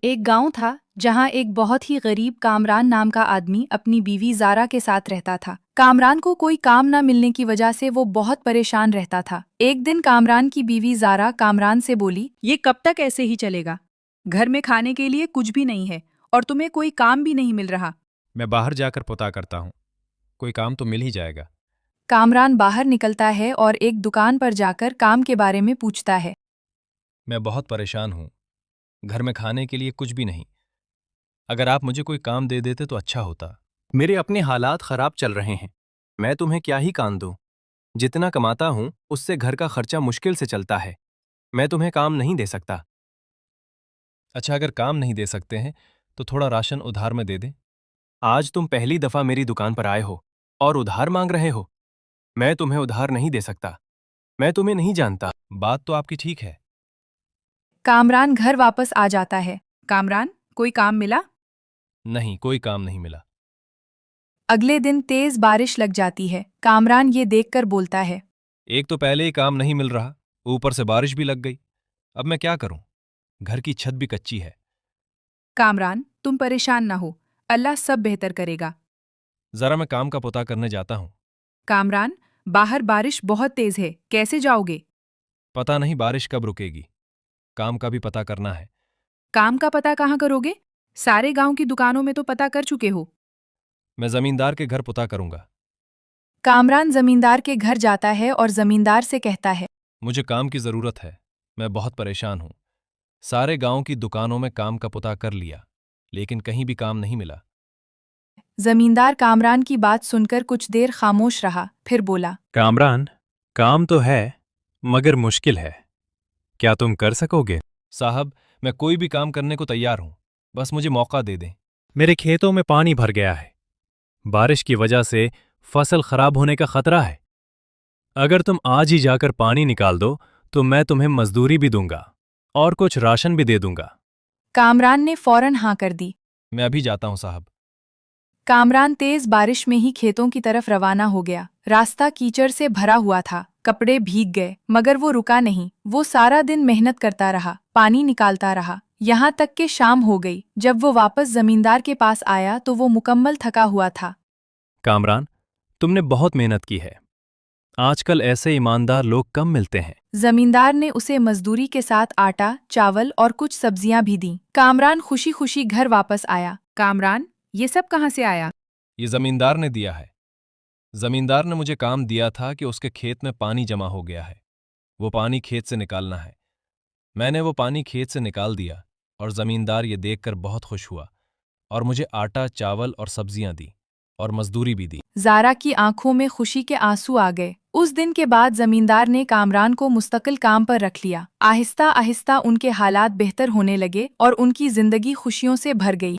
एक गांव था जहां एक बहुत ही गरीब कामरान नाम का आदमी अपनी बीवी जारा के साथ रहता था। कामरान को कोई काम न मिलने की वजह से वो बहुत परेशान रहता था। एक दिन कामरान की बीवी जारा कामरान से बोली, ये कब तक ऐसे ही चलेगा? घर में खाने के लिए कुछ भी नहीं है और तुम्हें कोई काम भी नहीं मिल रहा। मैं बाहर जाकर पता करता हूँ, कोई काम तो मिल ही जाएगा। कामरान बाहर निकलता है और एक दुकान पर जाकर काम के बारे में पूछता है। मैं बहुत परेशान हूँ, घर में खाने के लिए कुछ भी नहीं। अगर आप मुझे कोई काम दे देते तो अच्छा होता। मेरे अपने हालात खराब चल रहे हैं। मैं तुम्हें क्या ही काम दूं? जितना कमाता हूं उससे घर का खर्चा मुश्किल से चलता है। मैं तुम्हें काम नहीं दे सकता। अच्छा, अगर काम नहीं दे सकते हैं तो थोड़ा राशन उधार में दे दें। आज तुम पहली दफा मेरी दुकान पर आए हो और उधार मांग रहे हो। मैं तुम्हें उधार नहीं दे सकता। मैं तुम्हें नहीं जानता। बात तो आपकी ठीक है। कामरान घर वापस आ जाता है। कामरान, कोई काम मिला? नहीं, कोई काम नहीं मिला। अगले दिन तेज बारिश लग जाती है। कामरान ये देखकर बोलता है, एक तो पहले ही काम नहीं मिल रहा, ऊपर से बारिश भी लग गई। अब मैं क्या करूं? घर की छत भी कच्ची है। कामरान, तुम परेशान ना हो, अल्लाह सब बेहतर करेगा। जरा मैं काम का पता करने जाता हूं। कामरान, बाहर बारिश बहुत तेज है, कैसे जाओगे? पता नहीं बारिश कब रुकेगी। काम का भी पता करना है। काम का पता कहाँ करोगे? सारे गांव की दुकानों में तो पता कर चुके हो। मैं जमींदार के घर पता करूंगा। कामरान जमींदार के घर जाता है और जमींदार से कहता है, मुझे काम की जरूरत है। मैं बहुत परेशान हूं। सारे गांव की दुकानों में काम का पता कर लिया, लेकिन कहीं भी काम नहीं मिला। जमींदार कामरान की बात सुनकर कुछ देर खामोश रहा, फिर बोला, कामरान, काम तो है मगर मुश्किल है। क्या तुम कर सकोगे? साहब, मैं कोई भी काम करने को तैयार हूं, बस मुझे मौका दे दें। मेरे खेतों में पानी भर गया है। बारिश की वजह से फसल खराब होने का खतरा है। अगर तुम आज ही जाकर पानी निकाल दो तो मैं तुम्हें मजदूरी भी दूंगा और कुछ राशन भी दे दूंगा। कामरान ने फौरन हाँ कर दी। मैं अभी जाता हूं साहब। कामरान तेज बारिश में ही खेतों की तरफ रवाना हो गया। रास्ता कीचड़ से भरा हुआ था, कपड़े भीग गए, मगर वो रुका नहीं। वो सारा दिन मेहनत करता रहा, पानी निकालता रहा, यहाँ तक कि शाम हो गई। जब वो वापस जमींदार के पास आया तो वो मुकम्मल थका हुआ था। कामरान, तुमने बहुत मेहनत की है। आजकल ऐसे ईमानदार लोग कम मिलते हैं। जमींदार ने उसे मजदूरी के साथ आटा, चावल और कुछ सब्जियां भी दी। कामरान खुशी खुशी घर वापस आया। कामरान, ये सब कहाँ से आया? ये जमींदार ने दिया है। जमींदार ने मुझे काम दिया था कि उसके खेत में पानी जमा हो गया है, वो पानी खेत से निकालना है। मैंने वो पानी खेत से निकाल दिया और जमींदार ये देखकर बहुत खुश हुआ और मुझे आटा, चावल और सब्जियां दी और मजदूरी भी दी। जारा की आंखों में खुशी के आंसू आ गए। उस दिन के बाद जमींदार ने कामरान को मुस्तकिल काम पर रख लिया। आहिस्ता आहिस्ता उनके हालात बेहतर होने लगे और उनकी जिंदगी खुशियों से भर गई।